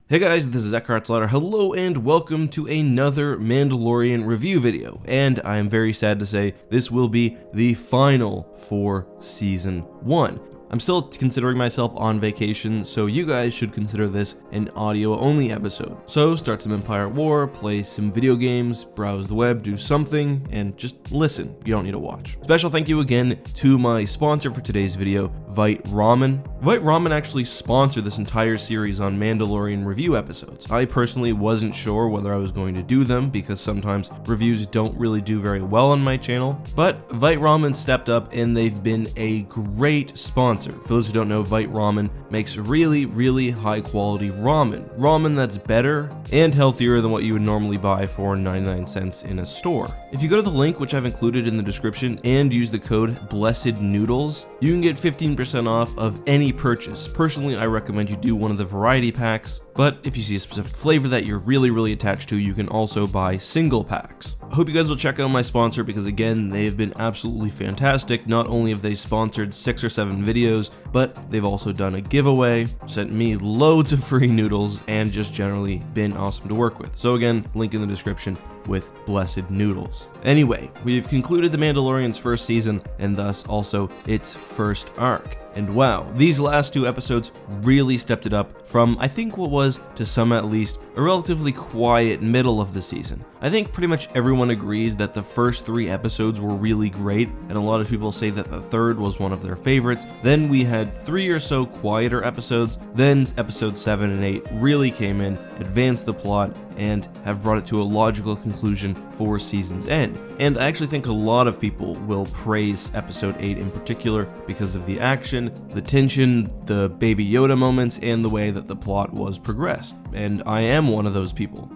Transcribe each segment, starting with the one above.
Hey guys, this is EckhartsLadder. Hello and welcome to another Mandalorian review video. And I am very sad to say this will be the final for Season 1. I'm still considering myself on vacation, so you guys should consider this an audio-only episode. So start some Empire at War, play some video games, browse the web, do something, and just listen. You don't need to watch. Special thank you again to my sponsor for today's video, Vite Ramen. Vite Ramen actually sponsored this entire series on Mandalorian review episodes. I personally wasn't sure whether I was going to do them because sometimes reviews don't really do very well on my channel, but Vite Ramen stepped up and they've been a great sponsor. For those who don't know, Vite Ramen makes really high quality ramen. Ramen that's better and healthier than what you would normally buy for 99 cents in a store. If you go to the link, which I've included in the description, and use the code Blessed Noodles, you can get 15% off of any purchase. Personally, I recommend you do one of the variety packs, but if you see a specific flavor that you're really attached to, you can also buy single packs. I hope you guys will check out my sponsor because again, they've been absolutely fantastic. Not only have they sponsored 6 or 7 videos, but they've also done a giveaway, sent me loads of free noodles, and just generally been awesome to work with. So again, link in the description with Blessed Noodles. Anyway, we've concluded The Mandalorian's first season and thus also its first arc. And wow, these last 2 episodes really stepped it up from, I think what was, to some at least, a relatively quiet middle of the season. I think pretty much everyone agrees that the first 3 episodes were really great, and a lot of people say that the third was one of their favorites. Then we had 3 or so quieter episodes, then episodes 7 and 8 really came in, advanced the plot, and have brought it to a logical conclusion for season's end. And I actually think a lot of people will praise episode 8 in particular because of the action, the tension, the Baby Yoda moments, and the way that the plot was progressed. And I am one of those people.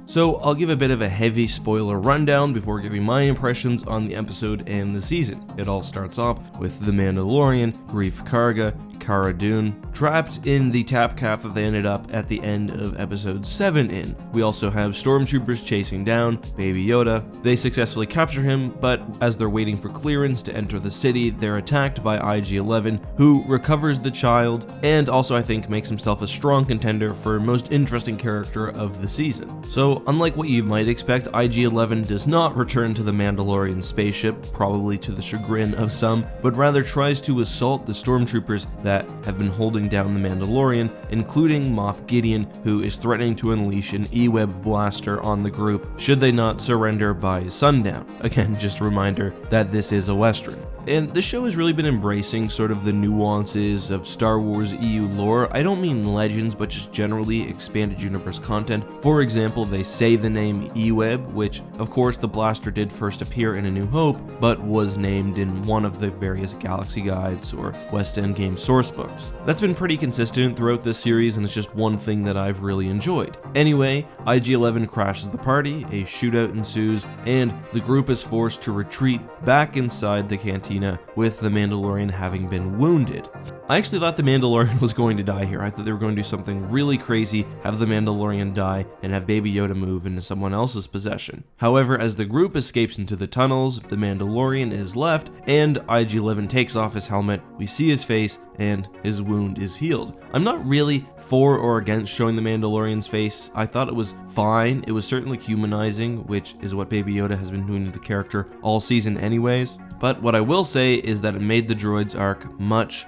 So I'll give a bit of a heavy spoiler rundown before giving my impressions on the episode and the season. It all starts off with the Mandalorian, Greef Karga, Cara Dune, trapped in the tap calf that they ended up at the end of episode 7 in. We also have stormtroopers chasing down Baby Yoda. They successfully capture him, but as they're waiting for clearance to enter the city, they're attacked by IG-11, who recovers the child, and also I think makes himself a strong contender for most interesting character of the season. So unlike what you might expect, IG-11 does not return to the Mandalorian spaceship, probably to the chagrin of some, but rather tries to assault the stormtroopers that have been holding down the Mandalorian, including Moff Gideon, who is threatening to unleash an E-Web blaster on the group should they not surrender by sundown. Again, just a reminder that this is a Western. And the show has really been embracing sort of the nuances of Star Wars EU lore. I don't mean legends, but just generally expanded universe content. For example, they say the name E-Web, which of course the blaster did first appear in A New Hope, but was named in one of the various Galaxy Guides or West End Game source books. That's been pretty consistent throughout this series, and it's just one thing that I've really enjoyed. Anyway, IG-11 crashes the party, a shootout ensues, and the group is forced to retreat back inside the cantina with the Mandalorian having been wounded. I actually thought the Mandalorian was going to die here. I thought they were going to do something really crazy, have the Mandalorian die, and have Baby Yoda move into someone else's possession. However, as the group escapes into the tunnels, the Mandalorian is left, and IG-11 takes off his helmet, we see his face, and his wound is healed. I'm not really for or against showing the Mandalorian's face. I thought it was fine. It was certainly humanizing, which is what Baby Yoda has been doing to the character all season anyways. But what I will say is that it made the droid's arc much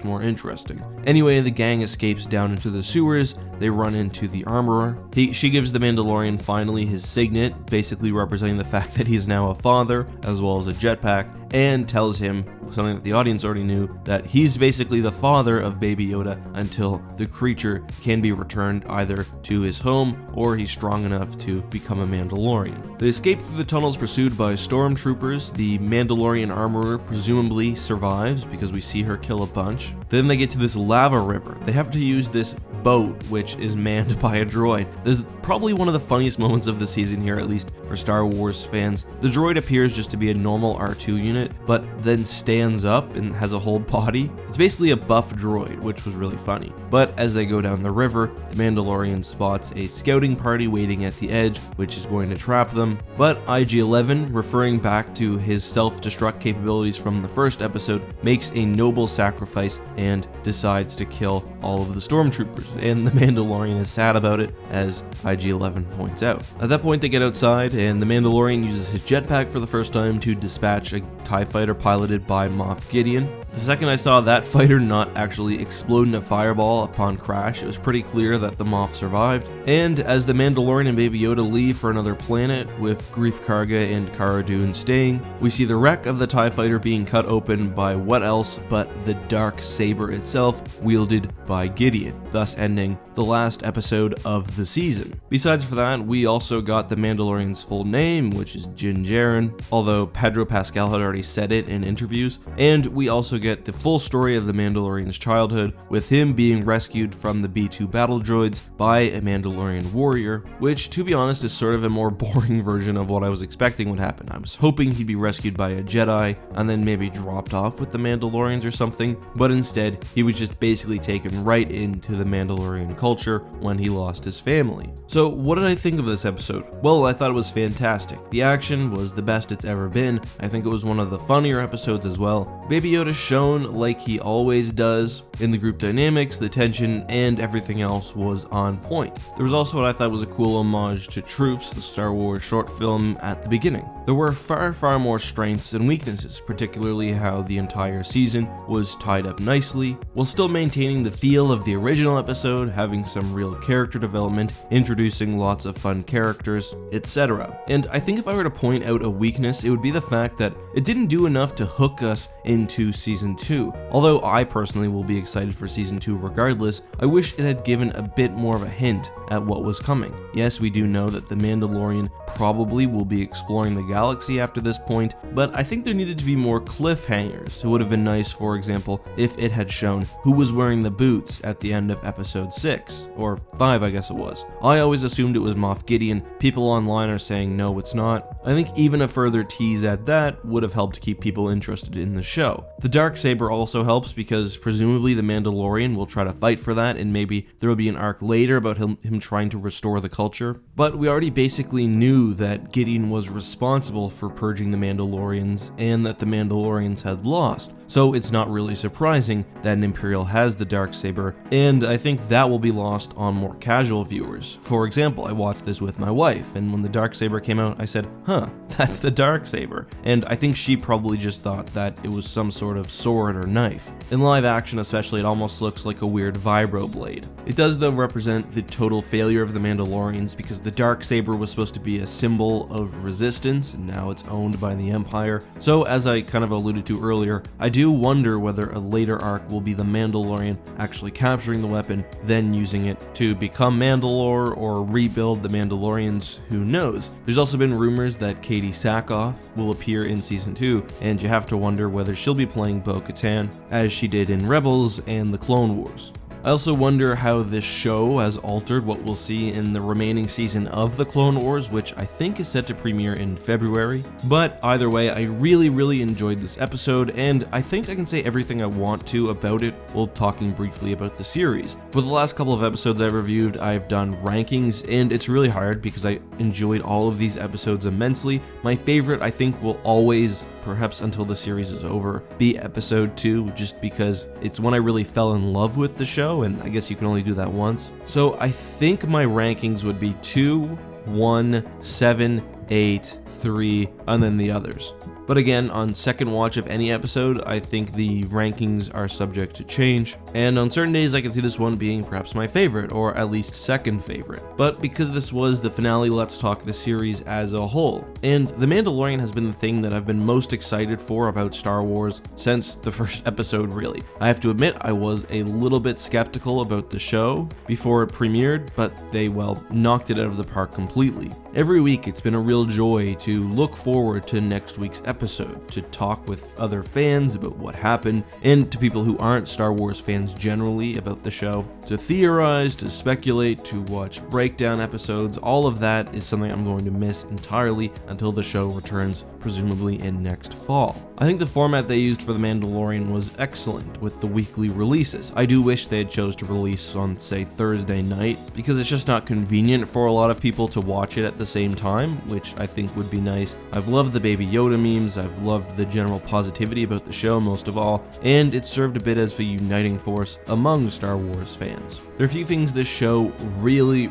more interesting. Anyway, the gang escapes down into the sewers. They run into the armorer. She gives the Mandalorian finally his signet, basically representing the fact that he is now a father, as well as a jetpack, and tells him something that the audience already knew, that he's basically the father of Baby Yoda until the creature can be returned either to his home or he's strong enough to become a Mandalorian. They escape through the tunnels pursued by stormtroopers. The Mandalorian armorer presumably survives because we see her kill a bunch. Then they get to this lava river. They have to use this boat, which is manned by a droid. This is probably one of the funniest moments of the season here, at least for Star Wars fans. The droid appears just to be a normal R2 unit, but then stands up and has a whole body. It's basically a buff droid, which was really funny. But as they go down the river, the Mandalorian spots a scouting party waiting at the edge, which is going to trap them. But IG-11, referring back to his self-destruct self-destruct capabilities from the first episode, makes a noble sacrifice and decides to kill all of the stormtroopers, and the Mandalorian is sad about it, as IG-11 points out. At that point, they get outside, and the Mandalorian uses his jetpack for the first time to dispatch a TIE fighter piloted by Moff Gideon. The second I saw that fighter not actually explode in a fireball upon crash, it was pretty clear that the Moff survived. And as the Mandalorian and Baby Yoda leave for another planet, with Greef Karga and Cara Dune staying, we see the wreck of the TIE fighter being cut open by what else but the dark saber itself, wielded by Gideon, thus ending the last episode of the season. Besides for that, we also got the Mandalorian's full name, which is Din Djarin, although Pedro Pascal had already said it in interviews, and we also get the full story of the Mandalorian's childhood, with him being rescued from the B-2 battle droids by a Mandalorian warrior, which, to be honest, is sort of a more boring version of what I was expecting would happen. I was hoping he'd be rescued by a Jedi, and then maybe dropped off with the Mandalorians or something, but instead, he was just basically taken right into the Mandalorian culture when he lost his family. So, what did I think of this episode? Well, I thought it was fantastic. The action was the best it's ever been. I think it was one of the funnier episodes as well. Baby Yoda shown like he always does in the group dynamics, the tension, and everything else was on point. There was also what I thought was a cool homage to Troops, the Star Wars short film at the beginning. There were far more strengths and weaknesses, particularly how the entire season was tied up nicely, while still maintaining the feel of the original episode, having some real character development, introducing lots of fun characters, etc. And I think if I were to point out a weakness, it would be the fact that it didn't do enough to hook us into Season 2. Although I personally will be excited for Season 2 regardless, I wish it had given a bit more of a hint at what was coming. Yes, we do know that the Mandalorian probably will be exploring the galaxy after this point, but I think there needed to be more cliffhangers. It would have been nice, for example, if it had shown who was wearing the boots at the end of episode 6, or 5 I guess it was. I always assumed it was Moff Gideon. People online are saying no, it's not. I think even a further tease at that would have helped keep people interested in the show. The Darksaber also helps because presumably the Mandalorian will try to fight for that, and maybe there will be an arc later about him trying to restore the culture. But we already basically knew that Gideon was responsible for purging the Mandalorians and that the Mandalorians had lost, so it's not really surprising that an Imperial has the Darksaber, and I think that will be lost on more casual viewers. For example, I watched this with my wife, and when the Darksaber came out, I said, huh, that's the Darksaber, and I think she probably just thought that it was some sort of sword or knife. In live action especially, it almost looks like a weird vibro blade. It does though represent the total failure of the Mandalorians, because the Darksaber was supposed to be a symbol of resistance, and now it's owned by the Empire. So as I kind of alluded to earlier, I do wonder whether a later arc will be the Mandalorian actually capturing the weapon, then using it to become Mandalore or rebuild the Mandalorians, who knows. There's also been rumors that Katie Sackhoff will appear in Season 2, and you have to wonder whether she'll be playing Bo-Katan, as she did in Rebels and the Clone Wars. I also wonder how this show has altered what we'll see in the remaining season of the Clone Wars, which I think is set to premiere in February. But either way, I really enjoyed this episode, and I think I can say everything I want to about it while talking briefly about the series. For the last couple of episodes I've reviewed, I've done rankings, and it's really hard because I enjoyed all of these episodes immensely. My favorite, I think, will always, perhaps until the series is over, be episode 2, just because it's when I really fell in love with the show, and I guess you can only do that once. So I think my rankings would be 2, 1, 7, 8, 3, and then the others. But again, on second watch of any episode, I think the rankings are subject to change, and on certain days I can see this one being perhaps my favorite, or at least second favorite. But because this was the finale, let's talk the series as a whole. And The Mandalorian has been the thing that I've been most excited for about Star Wars since the first episode, really. I have to admit, I was a little bit skeptical about the show before it premiered, but they, well, knocked it out of the park completely. Every week, it's been a real joy to look forward to next week's episode, to talk with other fans about what happened, and to people who aren't Star Wars fans generally about the show, to theorize, to speculate, to watch breakdown episodes. All of that is something I'm going to miss entirely until the show returns, presumably in next fall. I think the format they used for The Mandalorian was excellent with the weekly releases. I do wish they had chose to release on, say, Thursday night, because it's just not convenient for a lot of people to watch it at the same time, which I think would be nice. I've I've loved the Baby Yoda memes, I've loved the general positivity about the show most of all, and it served a bit as a uniting force among Star Wars fans. There are a few things this show really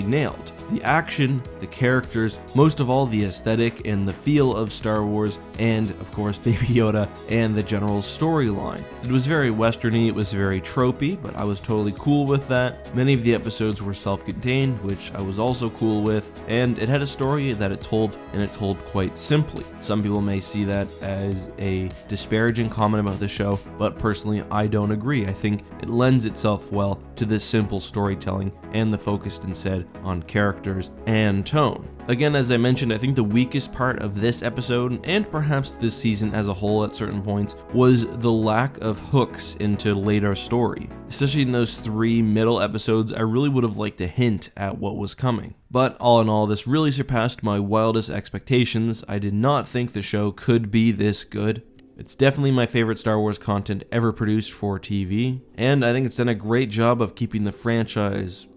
nailed. The action, the characters, most of all the aesthetic and the feel of Star Wars, and of course Baby Yoda, and the general storyline. It was very westerny, it was very tropey, but I was totally cool with that. Many of the episodes were self-contained, which I was also cool with, and it had a story that it told, and it told quite simply. Some people may see that as a disparaging comment about the show, but personally I don't agree. I think it lends itself well to this simple storytelling and the focus instead on characters and tone. Again, as I mentioned, I think the weakest part of this episode, and perhaps this season as a whole at certain points, was the lack of hooks into later story. Especially in those 3 middle episodes, I really would have liked a hint at what was coming. But all in all, this really surpassed my wildest expectations. I did not think the show could be this good. It's definitely my favorite Star Wars content ever produced for TV, and I think it's done a great job of keeping the franchise,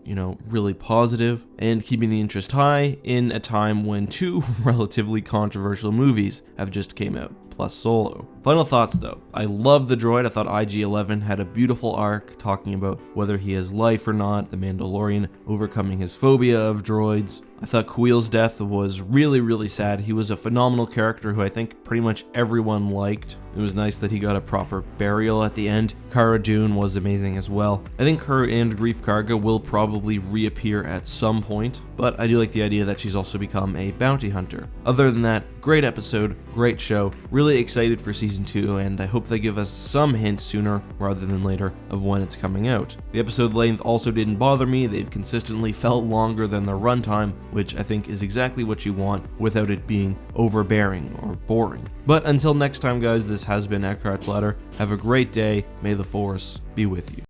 really positive and keeping the interest high in a time when 2 relatively controversial movies have just came out, plus Solo. Final thoughts though. I love the droid. I thought IG-11 had a beautiful arc talking about whether he has life or not, the Mandalorian overcoming his phobia of droids. I thought Kuiil's death was really sad. He was a phenomenal character who I think pretty much everyone liked. It was nice that he got a proper burial at the end. Cara Dune was amazing as well. I think her and Grief Karga will probably reappear at some point, but I do like the idea that she's also become a bounty hunter. Other than that, great episode, great show, really excited for season 2, and I hope they give us some hint sooner rather than later of when it's coming out. The episode length also didn't bother me. They've consistently felt longer than their runtime, which I think is exactly what you want without it being overbearing or boring. But until next time guys, this has been EckhartsLadder. Have a great day. May the Force be with you.